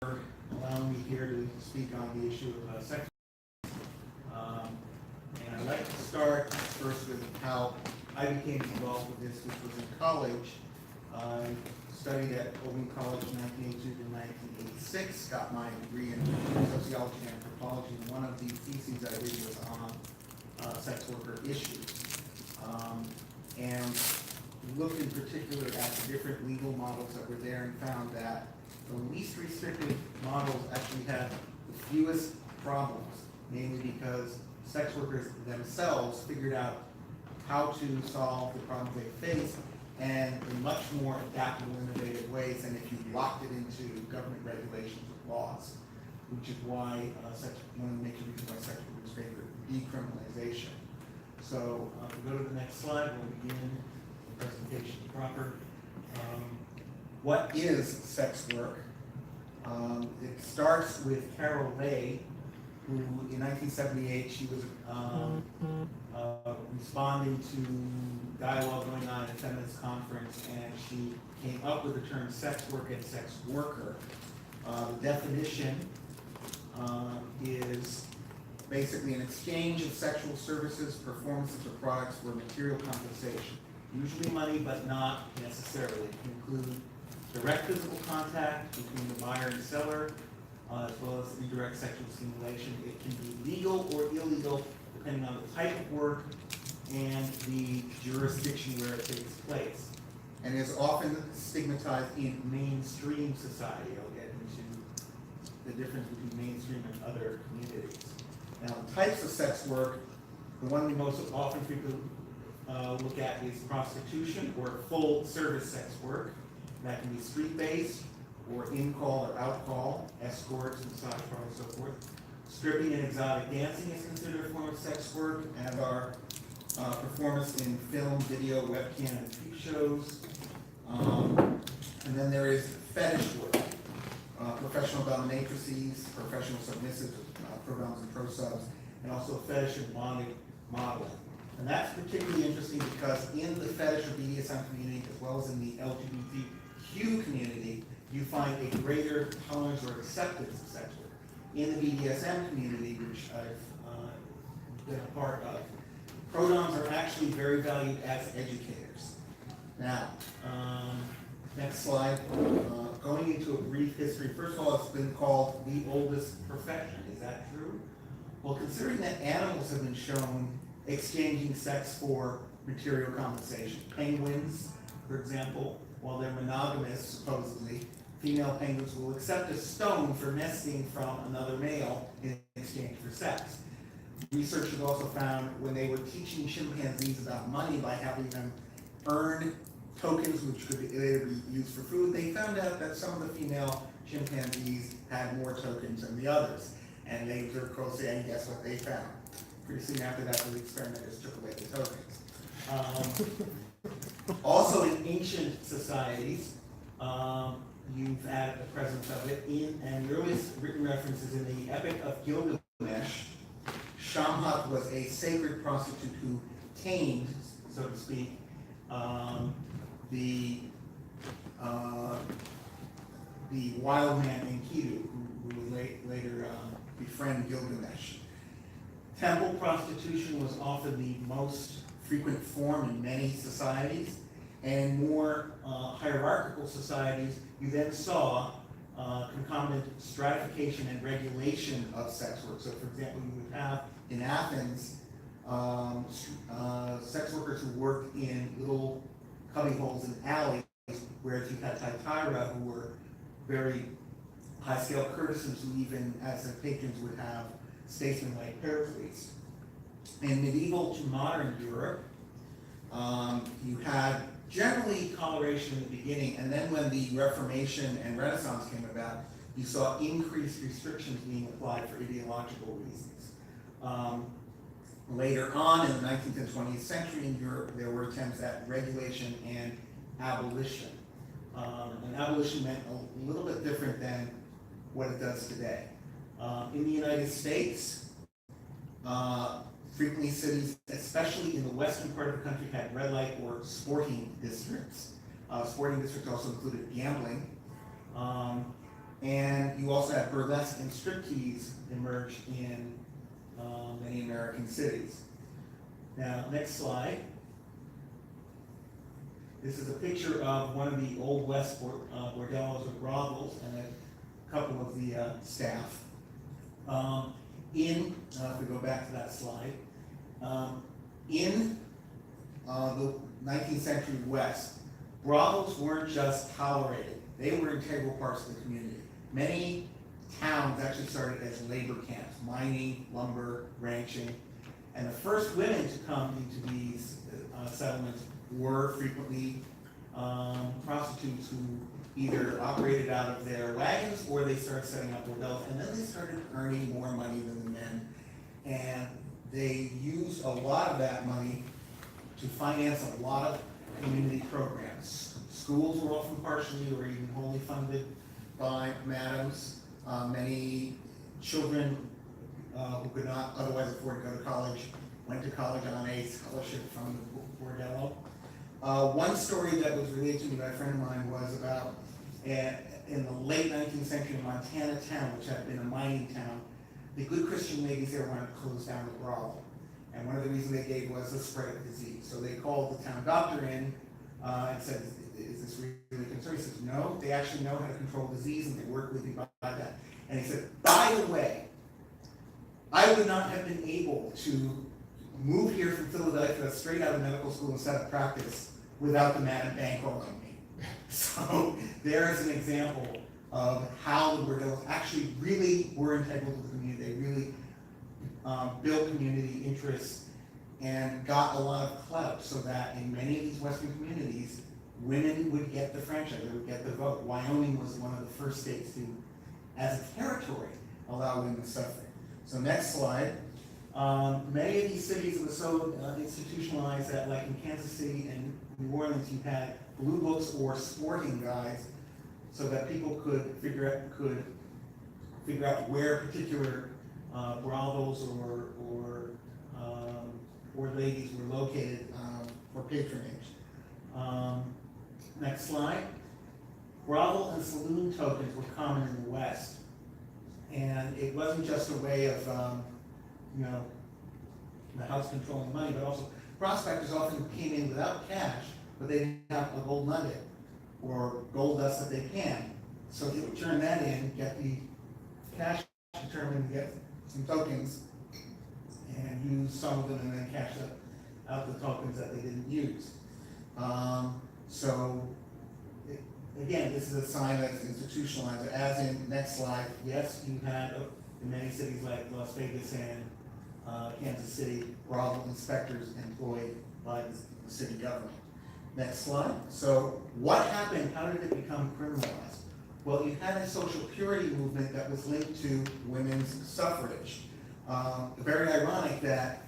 allowing me here to speak on the issue of sex. And I'd like to start first with how I became involved with this, which was in college. I studied at Oberlin College in 1982 to 1986, got my degree in sociology and anthropology, and one of the theses I did was on sex worker issues. And looked in particular at the different legal models that were there and found that the least restrictive models actually had the fewest problems, namely because sex workers themselves figured out how to solve the problems they face and in much more adaptable, innovative ways than if you locked it into government regulations or laws, which is why one of the major reasons why sex workers favor decriminalization. So if we go to the next slide, we'll begin the presentation proper. What is sex work? It starts with Carol Leigh, who in 1978, she was responding to dialogue going on at a feminist conference, and she came up with the term sex work and sex worker. The definition is basically an exchange of sexual services, performances, or products for material compensation. Usually money, but not necessarily. It can include direct physical contact between the buyer and seller, as well as indirect sexual stimulation. It can be legal or illegal, depending on the type of work and the jurisdiction where it takes place. And is often stigmatized in mainstream society. I'll get into the difference between mainstream and other communities. Now, types of sex work, the one we most often frequently look at is prostitution or full service sex work. That can be street-based or in-call or out-call, escorts, massage parlors, and so forth. Stripping and exotic dancing is considered a form of sex work, and our performance in film, video, webcam, and peep shows. And then there is fetish work. Professional dominatrices, professional submissives, pro-doms and pro-subs, and also fetish and bonding modeling. And that's particularly interesting because in the fetish or BDSM community, as well as in the LGBTQ community, you find a greater tolerance or acceptance of sex work. In the BDSM community, which I've been a part of, pro-doms are actually very valued as educators. Now, next slide. Going into a brief history, first of all, it's been called the oldest profession. Is that true? Well, considering that animals have been shown exchanging sex for material compensation. Penguins, for example, while they're monogamous, supposedly, female penguins will accept a stone for nesting from another male in exchange for sex. Researchers also found when they were teaching chimpanzees about money by having them earn tokens which could later be used for food, they found out that some of the female chimpanzees had more tokens than the others. And they observed closely, and guess what they found? Pretty soon after that, the experimenters took away the tokens. Also in ancient societies, you've had the presence of it and the earliest written references in the Epic of Gilgamesh. Shamhat was a sacred prostitute who tamed, so to speak, the wild man Enkidu, who would later befriend Gilgamesh. Temple prostitution was often the most frequent form in many societies, and more hierarchical societies, you then saw concomitant stratification and regulation of sex work. So, for example, you would have in Athens sex workers who worked in little cubby holes in alleys, whereas you had Thyatira who were very high-scale courtesans who even, as their patrons, would have statesman-like Pericles. In medieval to modern Europe, you had generally toleration in the beginning, and then when the Reformation and Renaissance came about, you saw increased restrictions being applied for ideological reasons. Later on in the 19th and 20th century in Europe, there were attempts at regulation and abolition. And abolition meant a little bit different than what it does today. In the United States, frequently cities, especially in the western part of the country, had red light or sporting districts. Sporting districts also included gambling. And you also had burlesque and striptease emerge in many American cities. Now, next slide. This is a picture of one of the Old West bordellos or brothels and a couple of the staff. If we go back to that slide, in the 19th century West, brothels weren't just tolerated, they were integral parts of the community. Many towns actually started as labor camps, mining, lumber, ranching, and the first women to come into these settlements were frequently prostitutes who either operated out of their wagons or they started setting up bordellos, and then they started earning more money than the men. And they used a lot of that money to finance a lot of community programs. Schools were often partially or even wholly funded by madams. Many children who could not otherwise afford to go to college went to college on a scholarship from the bordello. One story that was related to me by a friend of mine was about in the late 19th century Montana town, which had been a mining town, the good Christian ladies there wanted to close down the brothel. And one of the reasons they gave was the spread of disease. So they called the town doctor in and said, is this really a concern? He said, no, they actually know how to control disease and they work with you by that. And he said, by the way, I would not have been able to move here from Philadelphia straight out of medical school and set up practice without the madam bankrolling me. So there's an example of how the bordellos actually really were integral to the community. They really built community interest and got a lot of clout so that in many of these Western communities, women would get the franchise, they would get the vote. Wyoming was one of the first states to, as a territory, allow women to suffrage. So next slide. Many of these cities were so institutionalized that, like in Kansas City and New Orleans, you had blue books or sporting guides, so that people could figure out where particular brothels or ladies were located for patronage. Next slide. Brothel and saloon tokens were common in the West, and it wasn't just a way of the house controlling money, but also prospectors often came in without cash, but they didn't have a gold nugget or gold dust that they can. So they would turn that in, get the cash determined, get some tokens, and use some of them and then cash out the tokens that they didn't use. Again, this is a sign that it's institutionalized. As in, next slide, yes, you had in many cities like Las Vegas and Kansas City, brothel inspectors employed by the city government. Next slide. So what happened? How did it become criminalized? Well, you had a social purity movement that was linked to women's suffrage. Very ironic that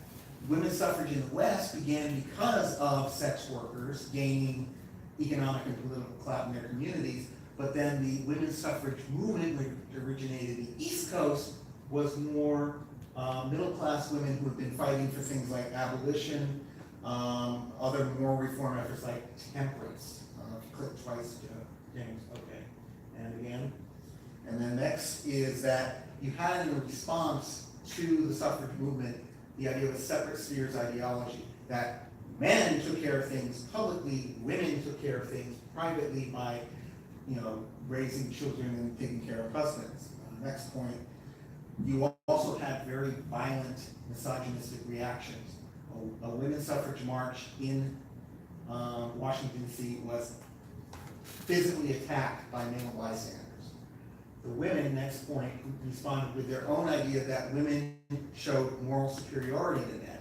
women's suffrage in the West began because of sex workers gaining economic and political clout in their communities, but then the women's suffrage movement, which originated in the East Coast, was more middle-class women who had been fighting for things like abolition, other moral reform efforts like temperance. Click twice, James, okay. And again. And then next is that you had in response to the suffrage movement the idea of a separate spheres ideology, that men took care of things publicly, women took care of things privately by, raising children and taking care of husbands. Next point, you also had very violent misogynistic reactions. A women's suffrage march in Washington, D.C. was physically attacked by male bystanders. The women, next point, responded with their own idea that women showed moral superiority to men.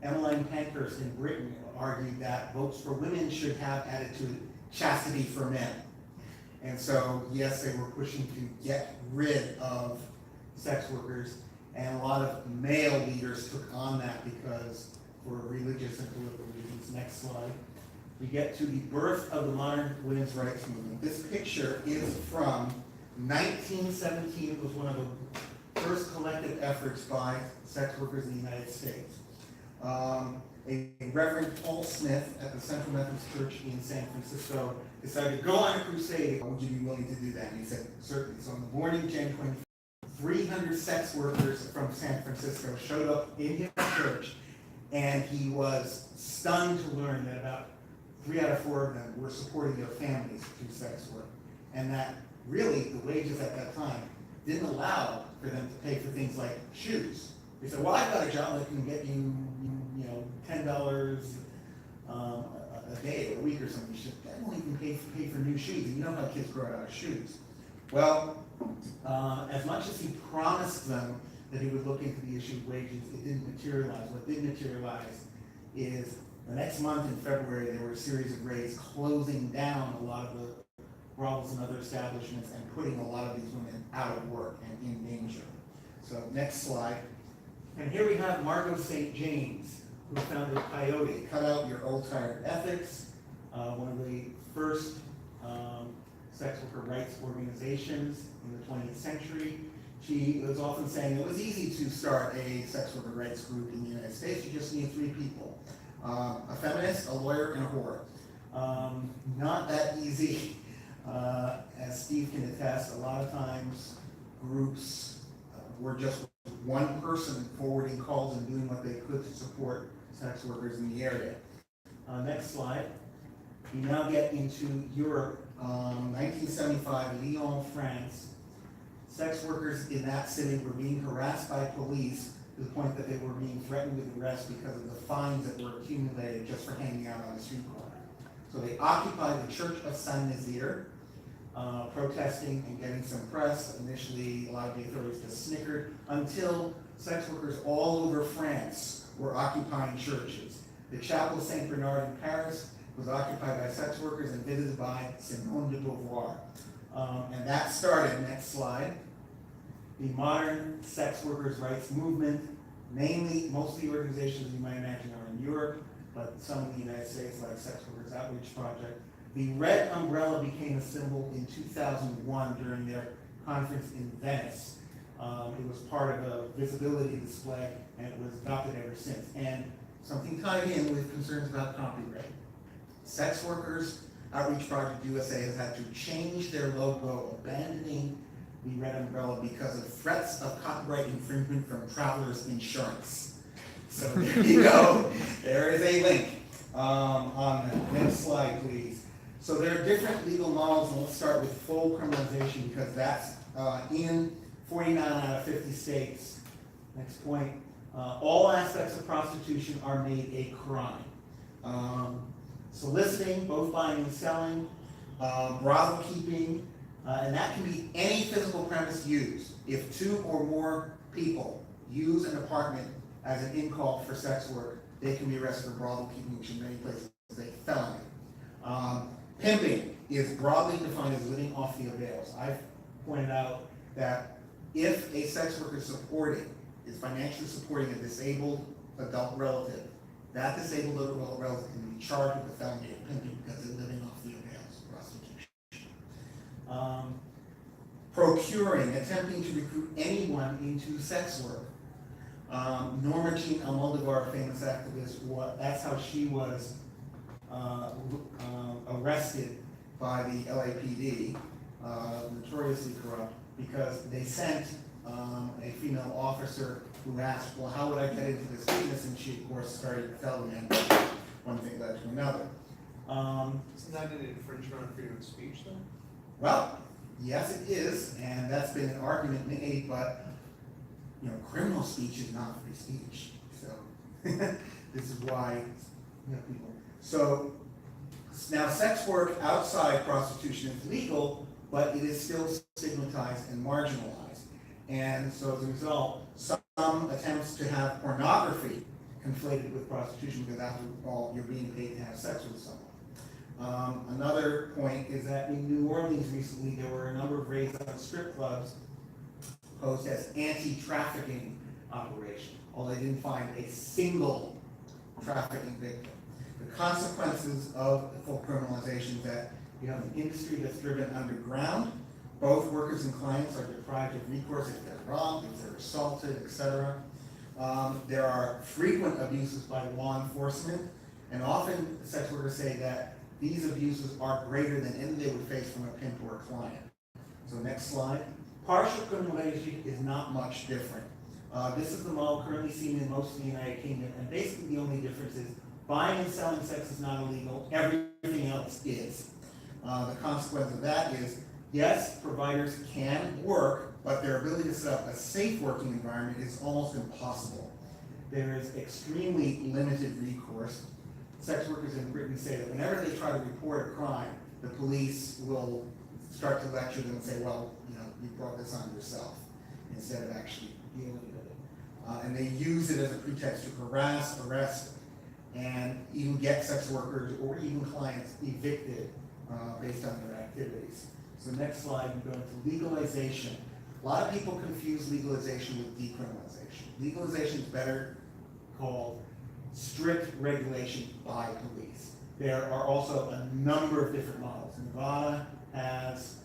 Emmeline Pankhurst in Britain argued that votes for women should have attitude chastity for men. And so, yes, they were pushing to get rid of sex workers, and a lot of male leaders took on that because for religious and political reasons. Next slide. We get to the birth of the modern women's rights movement. This picture is from 1917. It was one of the first collective efforts by sex workers in the United States. A Reverend Paul Smith at the Central Methodist Church in San Francisco decided to go on a crusade. Would you be willing to do that? And he said, certainly. So on the morning, January 25th, 300 sex workers from San Francisco showed up in his church, and he was stunned to learn that about 3 out of 4 of them were supporting their families through sex work. And that really the wages at that time didn't allow for them to pay for things like shoes. They said, well, I've got a job that can get you, $10 a day or a week or something. That won't even pay for new shoes. And you know how kids grow out of shoes. Well, as much as he promised them that he would look into the issue of wages, it didn't materialize. What did materialize is the next month in February, there were a series of raids closing down a lot of the brothels and other establishments and putting a lot of these women out of work and in danger. So next slide. And here we have Margot St. James, who founded Coyote, Cut Out Your Old Tired Ethics, one of the first sex worker rights organizations in the 20th century. She was often saying it was easy to start a sex worker rights group in the United States. You just need 3 people, a feminist, a lawyer, and a whore. Not that easy. As Steve can attest, a lot of times groups were just one person forwarding calls and doing what they could to support sex workers in the area. Next slide. We now get into Europe. 1975, Lyon, France. Sex workers in that city were being harassed by police to the point that they were being threatened with arrest because of the fines that were accumulated just for hanging out on the street corner. So they occupied the Church of Saint-Nazaire, protesting and getting some press. Initially, a lot of the authorities just snickered until sex workers all over France were occupying churches. The Chapel of Saint Bernard in Paris was occupied by sex workers and visited by Simone de Beauvoir. And that started, next slide, the modern sex workers' rights movement. Mainly, most of the organizations you might imagine are in Europe, but some in the United States, like Sex Workers Outreach Project. The red umbrella became a symbol in 2001 during their conference in Venice. It was part of a visibility display, and it was adopted ever since. And something tied in with concerns about copyright. Sex Workers Outreach Project USA has had to change their logo, abandoning the red umbrella because of threats of copyright infringement from Travelers Insurance. So there you go. There is a link on that. Next slide, please. So there are different legal models, and let's start with full criminalization because that's in 49 out of 50 states. Next point. All aspects of prostitution are made a crime. Soliciting, both buying and selling, brothel keeping, and that can be any physical premise used. If 2 or more people use an apartment as an in-call for sex work, they can be arrested for brothel keeping, which in many places is a felony. Pimping is broadly defined as living off the avails. I've pointed out that if a sex worker is financially supporting a disabled adult relative, that disabled adult relative can be charged with the felony of pimping because they're living off the avails of prostitution. Procuring, attempting to recruit anyone into sex work. Norma Jean Almodovar, a famous activist, that's how she was arrested by the LAPD, notoriously corrupt, because they sent a female officer who asked, well, how would I get into this business? And she, of course, started telling them one thing led to another. Isn't that an infringement on freedom of speech, though? Well, yes, it is, and that's been an argument made, but criminal speech is not free speech. So this is why people. So now, sex work outside prostitution is legal, but it is still stigmatized and marginalized. And so as a result, some attempts to have pornography conflated with prostitution because after all, you're being paid to have sex with someone. Another point is that in New Orleans recently, there were a number of raids on strip clubs posed as anti-trafficking operation, although they didn't find a single trafficking victim. The consequences of full criminalization is that you have an industry that's driven underground. Both workers and clients are deprived of recourse if they're robbed, if they're assaulted, etc. There are frequent abuses by law enforcement, and often sex workers say that these abuses are greater than any they would face from a pimp or a client. So next slide. Partial criminalization is not much different. This is the model currently seen in most of the United Kingdom, and basically the only difference is buying and selling sex is not illegal, everything else is. The consequence of that is, yes, providers can work, but their ability to set up a safe working environment is almost impossible. There is extremely limited recourse. Sex workers in Britain say that whenever they try to report a crime, the police will start to lecture them and say, well, you brought this on yourself, instead of actually dealing with it. And they use it as a pretext to harass, arrest, and even get sex workers or even clients evicted based on their activities. So next slide, we go into legalization. A lot of people confuse legalization with decriminalization. Legalization is better called strict regulation by police. There are also a number of different models. Nevada has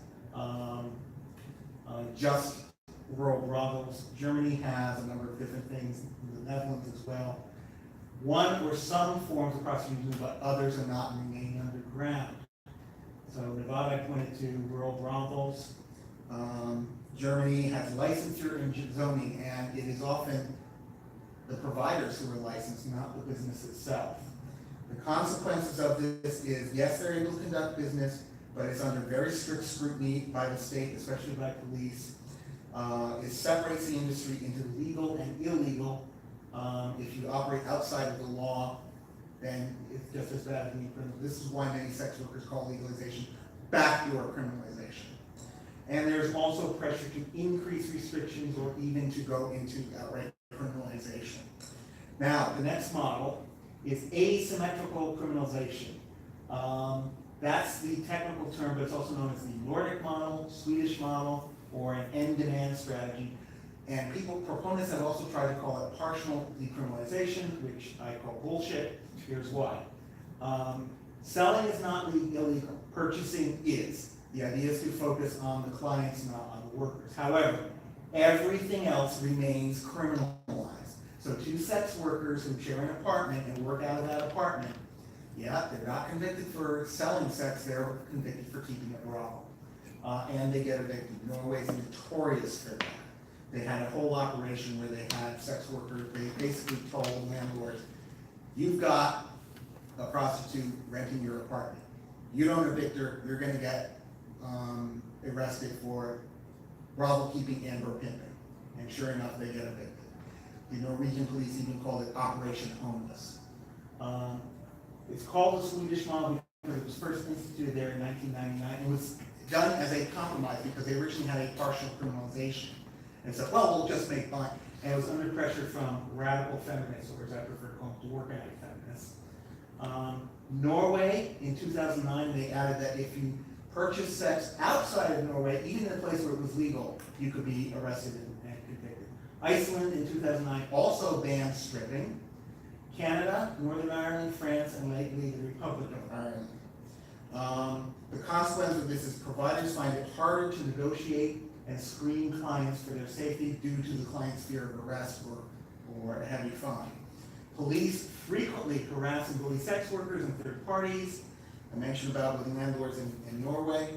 just rural brothels. Germany has a number of different things, the Netherlands as well. One or some forms of prostitution, but others are not remaining underground. So Nevada, I pointed to rural brothels. Germany has licensure and zoning, and it is often the providers who are licensed, not the business itself. The consequences of this is, yes, they're able to conduct business, but it's under very strict scrutiny by the state, especially by police. It separates the industry into legal and illegal. If you operate outside of the law, then it's just as bad as being criminal. This is why many sex workers call legalization backdoor criminalization. And there's also pressure to increase restrictions or even to go into outright criminalization. Now, the next model is asymmetrical criminalization. That's the technical term, but it's also known as the Nordic model, Swedish model, or an end-demand strategy. And proponents have also tried to call it partial decriminalization, which I call bullshit. Here's why. Selling is not illegal. Purchasing is. The idea is to focus on the clients, not on the workers. However, everything else remains criminalized. So two sex workers who share an apartment and work out of that apartment, yeah, they're not convicted for selling sex, they're convicted for keeping a brothel. And they get evicted. Norway's notorious for that. They had a whole operation where they had sex workers, they basically told landlords, you've got a prostitute renting your apartment. You don't evict her, you're gonna get arrested for brothel keeping and or pimping. And sure enough, they get evicted. The Norwegian police even called it Operation Homeless. It's called the Swedish model because it was first instituted there in 1999. It was done as a compromise because they originally had a partial criminalization. And said, well, we'll just make fine. And it was under pressure from radical feminists, or as I prefer to call them, work ethic feminists. Norway, in 2009, they added that if you purchase sex outside of Norway, even in a place where it was legal, you could be arrested and convicted. Iceland, in 2009, also banned stripping. Canada, Northern Ireland, France, and lately the Republic of Ireland. The consequence of this is providers find it harder to negotiate and screen clients for their safety due to the client's fear of arrest or a heavy fine. Police frequently harass and bully sex workers and third parties. I mentioned about with landlords in Norway.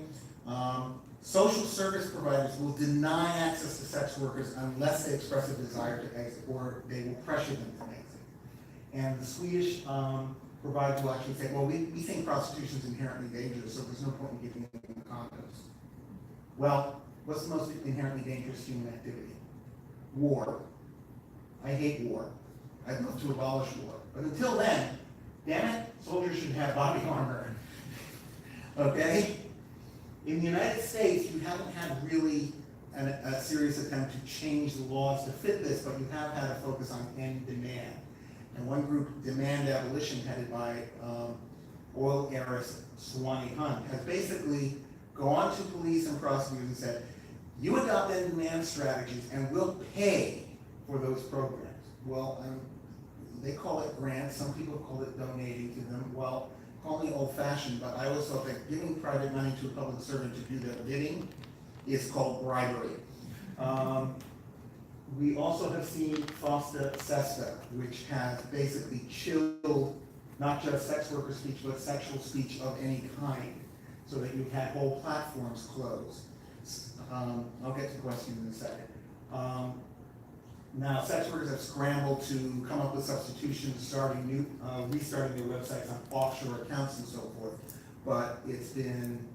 Social service providers will deny access to sex workers unless they express a desire to exit, or they will pressure them to exit. And the Swedish providers will actually say, well, we think prostitution is inherently dangerous, so there's no point in giving them condoms. Well, what's the most inherently dangerous human activity? War. I hate war. I'd love to abolish war. But until then, damn it, soldiers should have body armor. Okay? In the United States, you haven't had really a serious attempt to change the laws to fit this, but you have had a focus on end demand. And one group, Demand Abolition, headed by oil heiress Swanee Hunt, has basically gone to police and prosecutors and said, you adopt end demand strategies and we'll pay for those programs. Well, they call it grants, some people call it donating to them. Well, call me old fashioned, but I always thought that giving private money to a public servant to do their bidding is called bribery. We also have seen FOSTA SESTA, which has basically chilled not just sex worker speech, but sexual speech of any kind, so that you had whole platforms closed. I'll get to the question in a second. Now, sex workers have scrambled to come up with substitutions, restarting their websites on offshore accounts and so forth, but it's been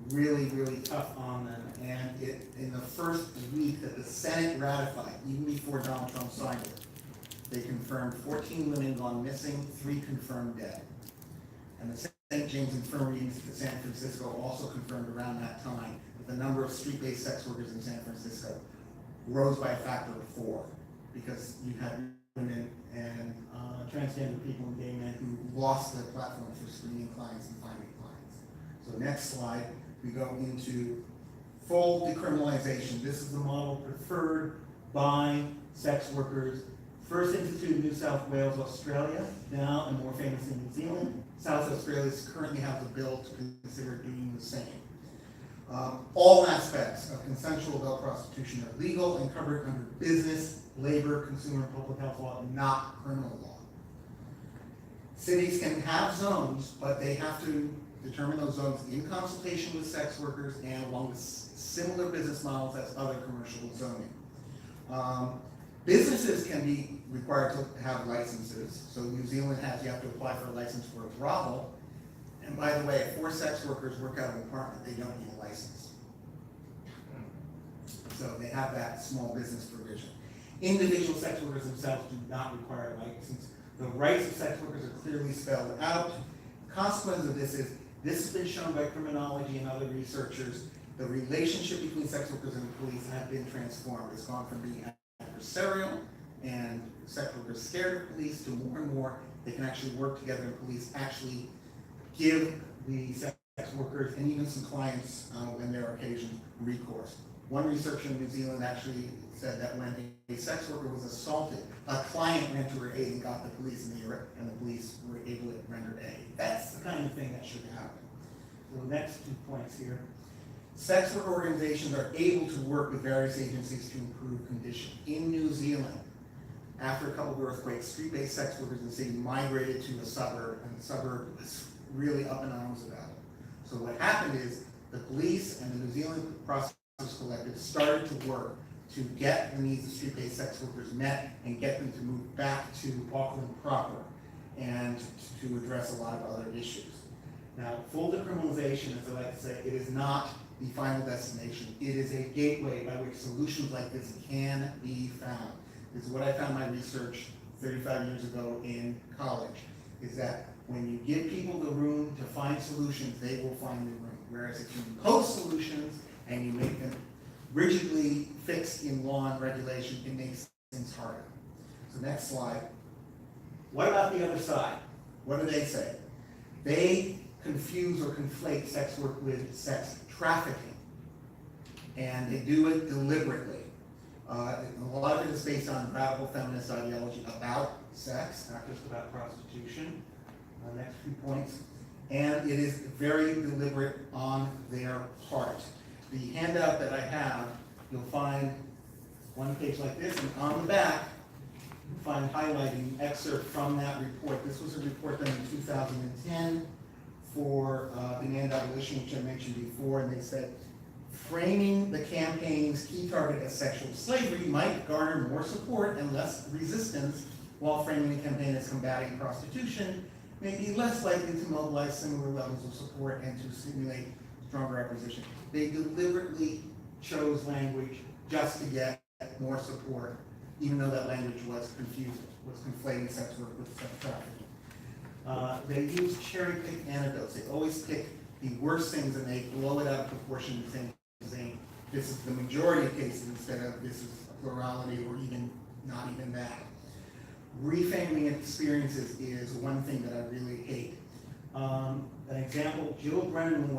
really, really tough on them. And in the first week that the Senate ratified, even before Donald Trump signed it, they confirmed 14 women gone missing, 3 confirmed dead. And the St. James Infirmary in San Francisco also confirmed around that time that the number of street-based sex workers in San Francisco rose by a factor of 4, because you had women and transgender people and gay men who lost their platforms for screening clients and finding clients. So next slide, we go into full decriminalization. This is the model preferred by sex workers, first instituted in New South Wales, Australia, now and more famous in New Zealand. South Australia currently has a bill to consider doing the same. All aspects of consensual adult prostitution are legal and covered under business, labor, consumer, and public health law, not criminal law. Cities can have zones, but they have to determine those zones in consultation with sex workers and along with similar business models as other commercial zoning. Businesses can be required to have licenses. So New Zealand has, you have to apply for a license for a brothel. And by the way, if 4 sex workers work out of an apartment, they don't need a license. So they have that small business provision. Individual sex workers themselves do not require a license. The rights of sex workers are clearly spelled out. The consequence of this is, this has been shown by criminology and other researchers, the relationship between sex workers and the police have been transformed. It's gone from being adversarial and sex workers scared of police to more and more they can actually work together and police actually give the sex workers and even some clients when there are occasions recourse. One researcher in New Zealand actually said that when a sex worker was assaulted, a client ran to her aid and got the police and the police were able to render aid. That's the kind of thing that should happen. So the next 2 points here. Sex worker organizations are able to work with various agencies to improve condition. In New Zealand, after a couple of earthquakes, street-based sex workers in the city migrated to a suburb, and the suburb was really up in arms about it. So what happened is the police and the New Zealand Prosecutor's Collective started to work to get the needs of street-based sex workers met and get them to move back to Auckland proper and to address a lot of other issues. Now, full decriminalization, as I like to say, it is not the final destination. It is a gateway by which solutions like this can be found. This is what I found in my research 35 years ago in college, is that when you give people the room to find solutions, they will find the room. Whereas if you impose solutions and you make them rigidly fixed in law and regulation, it makes things harder. So next slide. What about the other side? What do they say? They confuse or conflate sex work with sex trafficking. And they do it deliberately. A lot of it is based on radical feminist ideology about sex, not just about prostitution. Next few points. And it is very deliberate on their part. The handout that I have, you'll find one page like this, and on the back, you'll find highlighting excerpt from that report. This was a report done in 2010 for demand abolition, which I mentioned before, and they said, framing the campaign's key target as sexual slavery might garner more support and less resistance, while framing the campaign as combating prostitution may be less likely to mobilize similar levels of support and to stimulate stronger opposition. They deliberately chose language just to get more support, even though that language was confusing, was conflating sex work with sex trafficking. They use cherry-picked anecdotes. They always pick the worst things and they blow it out of proportion and saying this is the majority of cases instead of this is a plurality or even not even that. Reframing experiences is one thing that I really hate. An example, Jill Brennan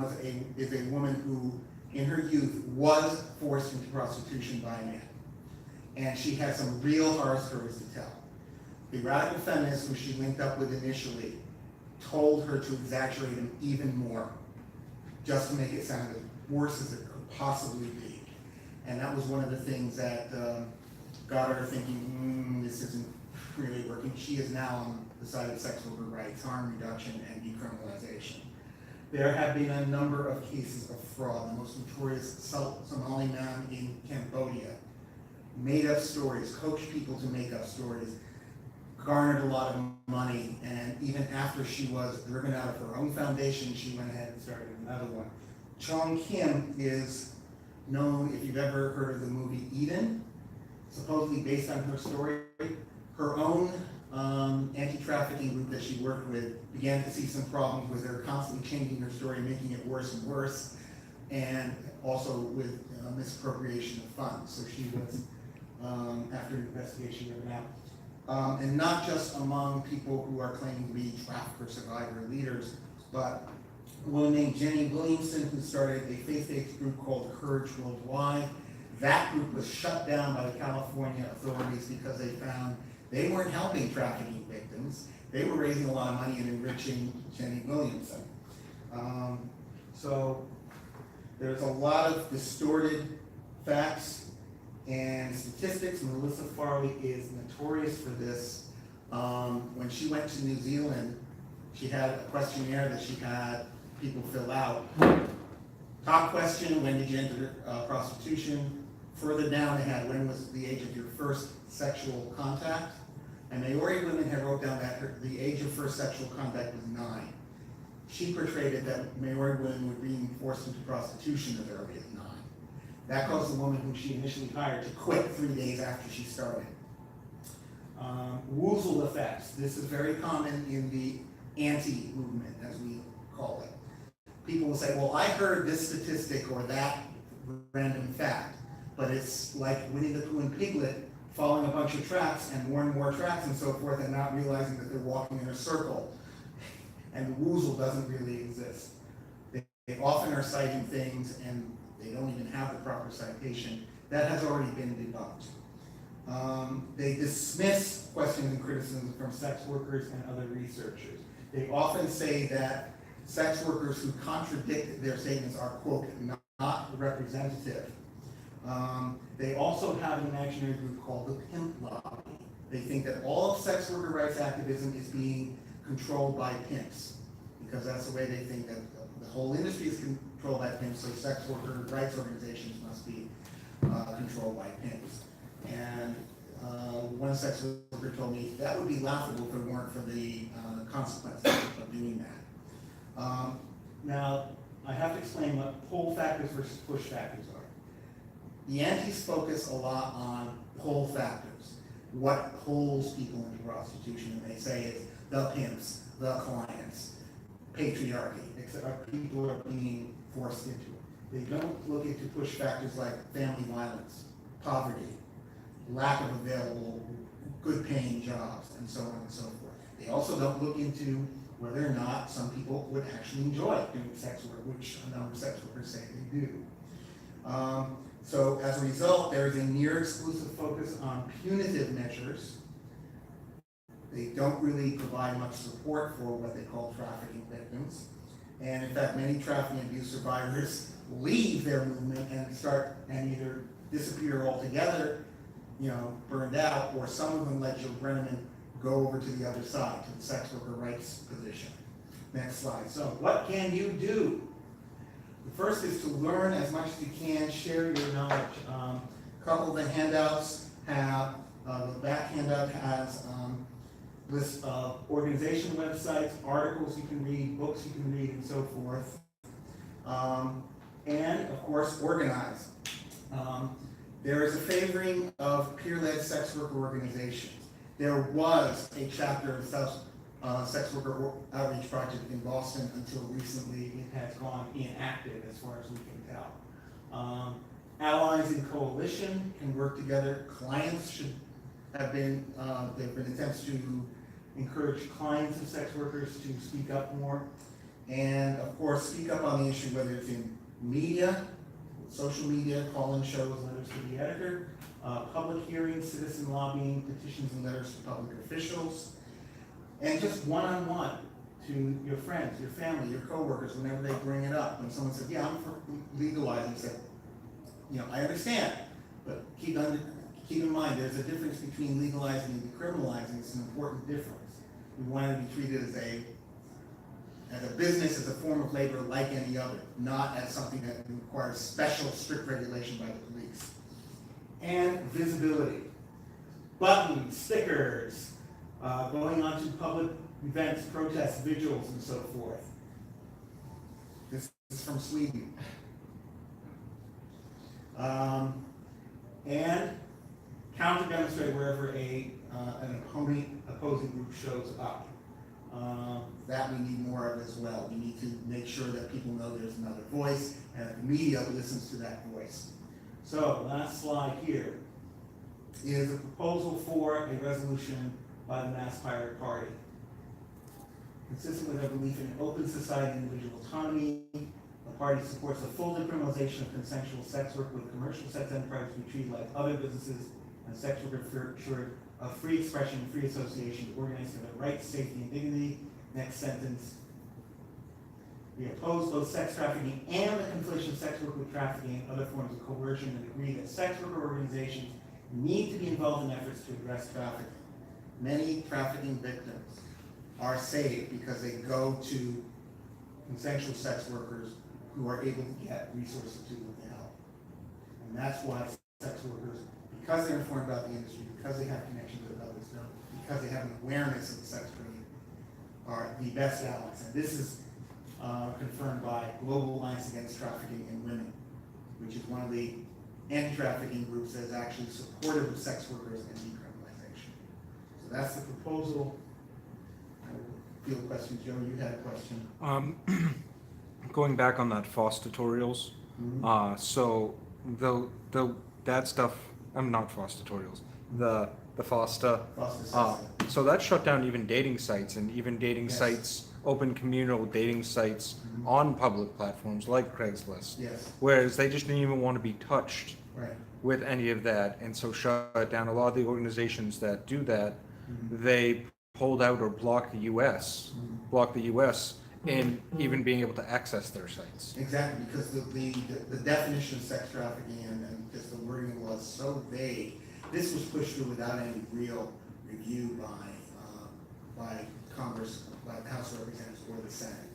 is a woman who, in her youth, was forced into prostitution by a man. And she has some real horror stories to tell. The radical feminists who she linked up with initially told her to exaggerate them even more, just to make it sound as worse as it could possibly be. And that was one of the things that got her thinking, this isn't really working. She is now on the side of sex worker rights, harm reduction, and decriminalization. There have been a number of cases of fraud. The most notorious Somali man in Cambodia made up stories, coached people to make up stories, garnered a lot of money, and even after she was driven out of her own foundation, she went ahead and started another one. Chong Kim is known, if you've ever heard of the movie Eden, supposedly based on her story. Her own anti-trafficking group that she worked with began to see some problems with her constantly changing her story, making it worse and worse, and also with misappropriation of funds. So she was, after an investigation, given out. And not just among people who are claiming to be trafficker, survivor leaders, but a woman named Jenny Williamson, who started a faith-based group called Courage Worldwide. That group was shut down by the California authorities because they found they weren't helping trafficking victims. They were raising a lot of money and enriching Jenny Williamson. So there's a lot of distorted facts and statistics. Melissa Farley is notorious for this. When she went to New Zealand, she had a questionnaire that she had people fill out. Top question, when did you enter prostitution? Further down they had, when was the age of your first sexual contact? And Maori women had wrote down that the age of first sexual contact was 9. She portrayed it that Maori women were being forced into prostitution as early as 9. That caused the woman whom she initially hired to quit 3 days after she started. Woozle effects. This is very common in the anti-movement, as we call it. People will say, well, I heard this statistic or that random fact, but it's like Winnie the Pooh and Piglet following a bunch of tracks and more tracks and so forth, and not realizing that they're walking in a circle. And woozle doesn't really exist. They often are citing things and they don't even have the proper citation. That has already been debunked. They dismiss questions and criticisms from sex workers and other researchers. They often say that sex workers who contradict their statements are, quote, not representative. They also have an imaginary group called the pimp lobby. They think that all of sex worker rights activism is being controlled by pimps, because that's the way they think that the whole industry is controlled by pimps, so sex worker rights organizations must be controlled by pimps. And one sex worker told me that would be laughable if it weren't for the consequences of doing that. Now, I have to explain what pull factors versus push factors are. The antis focus a lot on pull factors, what pulls people into prostitution, and they say it's the pimps, the clients, patriarchy, etc. People are being forced into it. They don't look into push factors like family violence, poverty, lack of available good paying jobs, and so on and so forth. They also don't look into whether or not some people would actually enjoy doing sex work, which a number of sex workers say they do. So as a result, there is a near exclusive focus on punitive measures. They don't really provide much support for what they call trafficking victims. And in fact, many trafficking abuse survivors leave their movement and either disappear altogether, burned out, or some of them, like Jill Brenneman, go over to the other side, to the sex worker rights position. Next slide. So what can you do? The first is to learn as much as you can, share your knowledge. A couple of the handouts have, the back handout has list of organization websites, articles you can read, books you can read, and so forth. And of course, organize. There is a favoring of peer-led sex worker organizations. There was a chapter of Sex Worker Outreach Project in Boston until recently. It has gone inactive as far as we can tell. Allies in coalition can work together. Clients should have been, there have been attempts to encourage clients of sex workers to speak up more. And of course, speak up on the issue, whether it's in media, social media, call-in shows, letters to the editor, public hearings, citizen lobbying, petitions and letters to public officials, and just one-on-one to your friends, your family, your coworkers, whenever they bring it up. When someone says, yeah, I'm for legalizing, say, I understand, but keep keep in mind, there's a difference between legalizing and decriminalizing. It's an important difference. We want to be treated as a business, as a form of labor like any other, not as something that requires special, strict regulation by the police. And visibility. Buttons, stickers, going on to public events, protests, vigils, and so forth. This is from Sweden. And counter-demonstrate wherever an opposing group shows up. That we need more of as well. We need to make sure that people know there's another voice and that the media listens to that voice. So, last slide here is a proposal for a resolution by the Mass Pirate Party. Consistent with our belief in an open society and individual autonomy, the party supports the full decriminalization of consensual sex work, with commercial sex enterprises to be treated like other businesses, and sex workers assured of free expression and free association to organize for their rights, safety, and dignity. Next sentence. We oppose both sex trafficking and the conflation of sex work with trafficking and other forms of coercion, and agree that sex worker organizations need to be involved in efforts to address trafficking. Many trafficking victims are saved because they go to consensual sex workers who are able to get resources to them to help. And that's why sex workers, because they're informed about the industry, because they have connections with others, because they have an awareness of the sex trade, are the best allies. And this is confirmed by Global Alliance Against Trafficking in Women, which is one of the anti-trafficking groups that is actually supportive of sex workers and decriminalization. So that's the proposal. I will field questions. Joe, you had a question. Going back on that FOSS tutorials, so that stuff, I'm not FOSS tutorials, the FOSTA, so that shut down even dating sites, and even dating sites, open communal dating sites on public platforms like Craigslist. Yes. Whereas they just didn't even want to be touched Right. with any of that, and so shut down a lot of the organizations that do that. They pulled out or blocked the U.S. in even being able to access their sites. Exactly, because the definition of sex trafficking and just the wording was so vague. This was pushed through without any real review by Congress, by the House of Representatives or the Senate.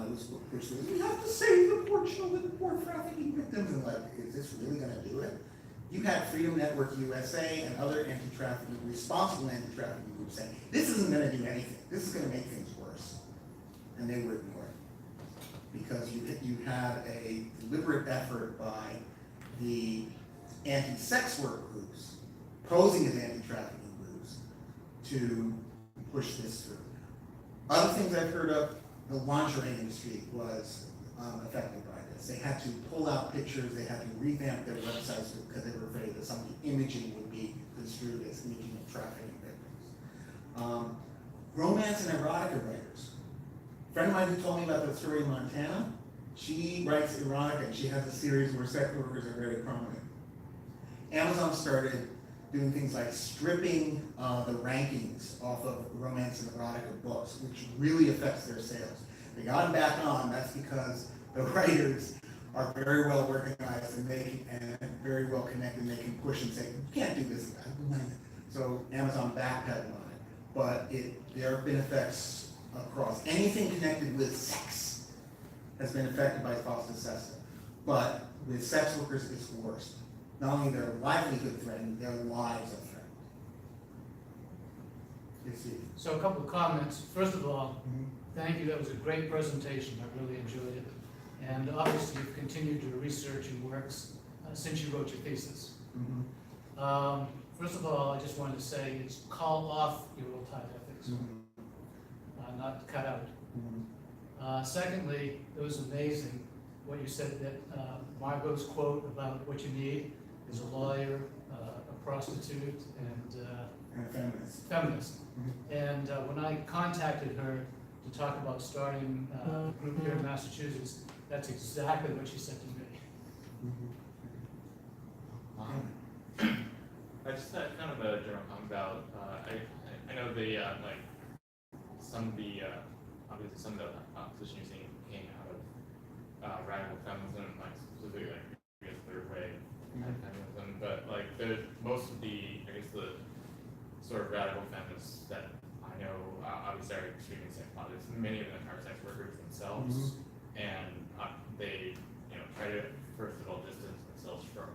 It was pushed through. We have to save the poor children, the poor trafficking victims, and like, is this really going to do it? You had Freedom Network USA and other anti-trafficking, responsible anti-trafficking groups saying, this isn't going to do anything. This is going to make things worse. And they were ignored. Because you had a deliberate effort by the anti-sex work groups, posing as anti-trafficking groups, to push this through. Other things I've heard of, the lingerie industry was affected by this. They had to pull out pictures, they had to revamp their websites because they were afraid that some of the imaging would be construed as imaging of trafficking victims. Romance and erotica writers. A friend of mine who told me about that story in Montana, she writes erotica and she has a series where sex workers are very prominent. Amazon started doing things like stripping the rankings off of romance and erotica books, which really affects their sales. They got them back on, that's because the writers are very well organized and very well connected, and they can push and say, you can't do this. So Amazon backpedaled on it. But there have been effects across anything connected with sex has been affected by FOSTA SESTA. But with sex workers, it's worse. Not only their livelihood threatened, their lives are threatened. Yes, Steve. So a couple of comments. First of all, thank you. That was a great presentation. I really enjoyed it. And obviously you've continued your research and works since you wrote your thesis. First of all, I just wanted to say it's call off your old-time ethics, not cut out. Secondly, it was amazing what you said, that Margot's quote about what you need is a lawyer, a prostitute, and a feminist. And when I contacted her to talk about starting a group here in Massachusetts, that's exactly what she said to me. I just had kind of a general comment about, I know the, like, some of the, obviously some of the opposition you're seeing came out of radical feminism, like specifically like, I guess, third way feminism, but like, most of the, I guess the sort of radical feminists that I know, obviously are extremely sex positive. Many of them are sex workers themselves, and they, try to first of all distance themselves from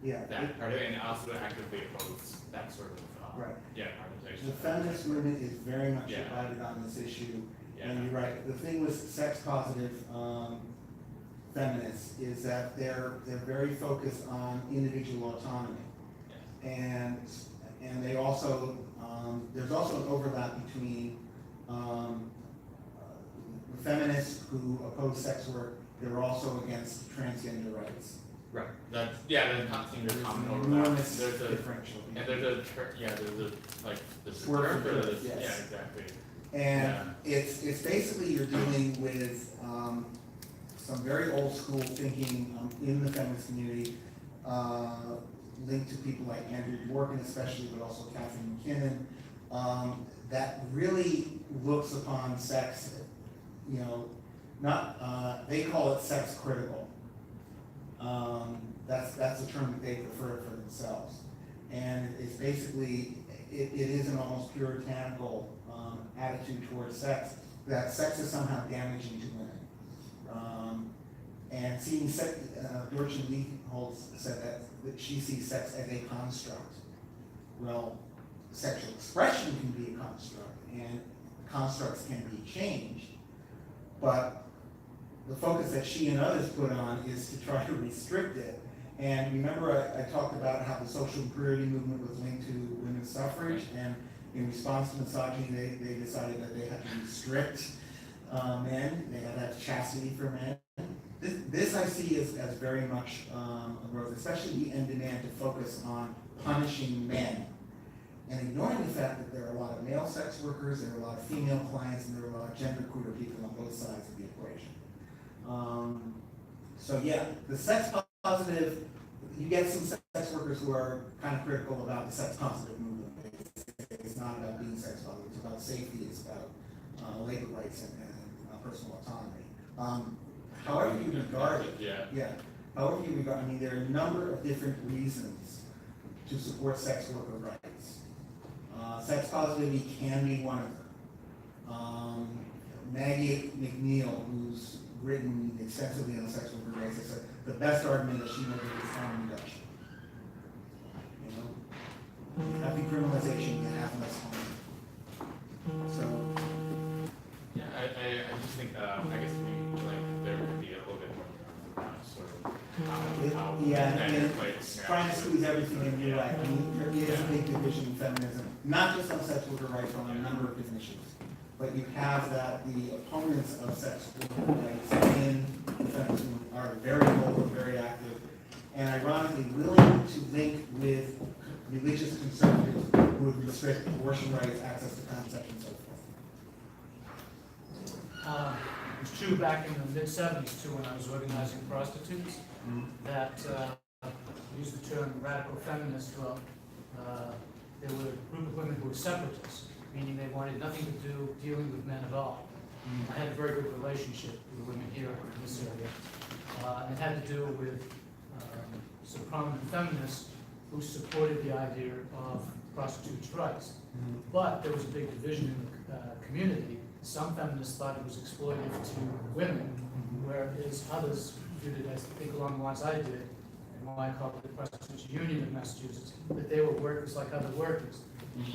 Yeah. that part of it, and also actively oppose that sort of, Right. organization. The feminist movement is very much Yeah. divided on this issue. Yeah. And you're right, the thing with sex positive feminists is that they're very focused on individual autonomy. Yeah. And they also, there's also an overlap between the feminists who oppose sex work, they're also against transgender rights. Right. That's, there's not seems to There's common an overlap. enormous There's a, differential. and there's a Swerve term for for this, good, yes. yeah, exactly. And it's basically you're dealing with some very old school thinking in the feminist community, linked to people like Andrew Dworkin especially, but also Catherine McKinnon, that really looks upon sex, not, they call it sex critical. That's a term that they prefer for themselves. And it's basically, it is an almost puritanical attitude towards sex, that sex is somehow damaging to women. And seeing sex, Dorchen Leaholtz said that she sees sex as a construct. Well, sexual expression can be a construct, and constructs can be changed, but the focus that she and others put on is to try to restrict it. And remember, I talked about how the social purity movement was linked to women's suffrage, and in response to misogyny, they decided that they had to restrict men, they had to have chastity for men. This I see as very much a growth, especially the end demand to focus on punishing men and ignoring the fact that there are a lot of male sex workers, there are a lot of female clients, and there are a lot of genderqueer people on both sides of the equation. So yeah, the sex positive, you get some sex workers who are kind of critical about the sex positive movement. It's not about being sex positive, it's about safety, it's about labor rights and personal autonomy. However you regard it, however you regard, I mean, there are a number of different reasons to support sex worker rights. Sex positivity can be one of them. Maggie McNeil, who's written extensively on sex worker rights, has said the best argument that she knows is harm reduction. Happy criminalization can have less harm. So. Yeah, I just think, I guess there would be a little bit more sort of how It's trying to squeeze everything in your life. I mean, there is a big division in feminism, not just on sex worker rights, but on a number of different issues. But you have that the opponents of sex worker rights in the feminist movement are very vocal, very active, and ironically willing to link with religious conservatives who would restrict abortion rights, access to contraception, and so forth. It was true back in the mid-70s too, when I was organizing prostitutes, that used the term radical feminist. Well, there were a group of women who were separatists, meaning they wanted nothing to do dealing with men at all. I had a very good relationship with the women here in this area. It had to do with some prominent feminists who supported the idea of prostitutes' rights. But there was a big division in the community. Some feminists thought it was exploitive to women, whereas others viewed it as, I think along the lines I did, and why I called it the Prostitutes Union of Massachusetts, that they were workers like other workers.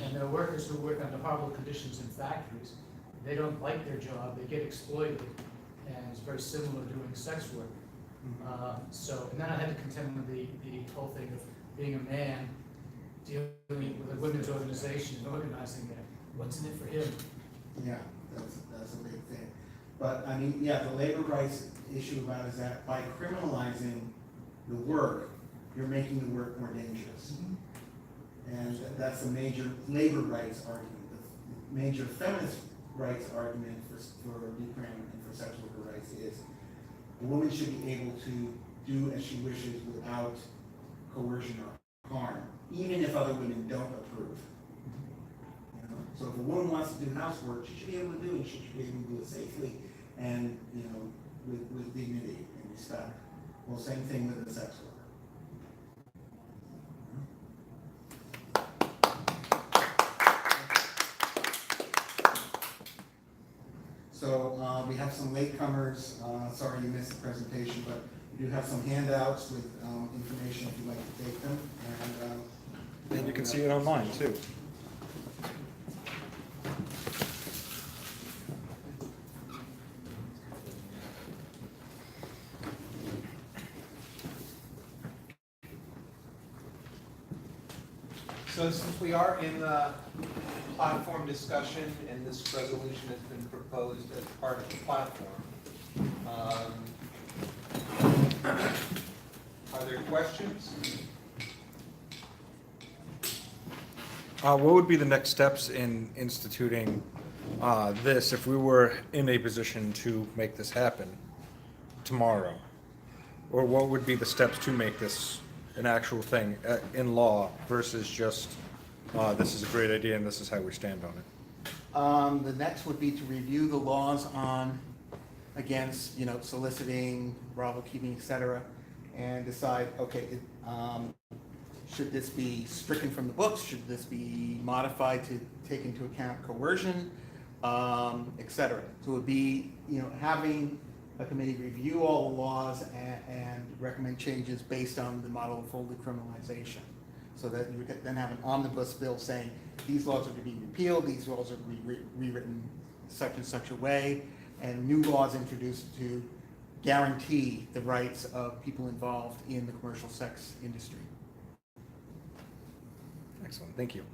And there are workers who work under horrible conditions in factories. They don't like their job, they get exploited, and it's very similar to doing sex work. And then I had to contend with the whole thing of being a man, dealing with a women's organization and organizing it. What's in it for him? Yeah, that's a big thing. But I mean, yeah, the labor rights issue about is that by criminalizing the work, you're making the work more dangerous. And that's a major labor rights argument. The major feminist rights argument for Ukraine and for sex worker rights is a woman should be able to do as she wishes without coercion or harm, even if other women don't approve. So if a woman wants to do housework, she should be able to do it. She should be able to do it safely and with dignity and respect. Well, same thing with the sex worker. some latecomers, sorry you missed the presentation, but we do have some handouts with information if you'd like to take them. And you can see it online too. So since we are in the platform discussion and this resolution has been proposed as part of the platform, are there questions? What would be the next steps in instituting this if we were in a position to make this happen tomorrow? Or what would be the steps to make this an actual thing in law versus just this is a great idea and this is how we stand on it? The next would be to review the laws on, against, soliciting, brothel keeping, et cetera, and decide, okay, should this be stricken from the books? Should this be modified to take into account coercion, et cetera? So it would be, having a committee review all the laws and recommend changes based on the model of full decriminalization. So that you could then have an omnibus bill saying, these laws are to be repealed, these laws are to be rewritten such and such a way, and new laws introduced to guarantee the rights of people involved in the commercial sex industry. Excellent, thank you.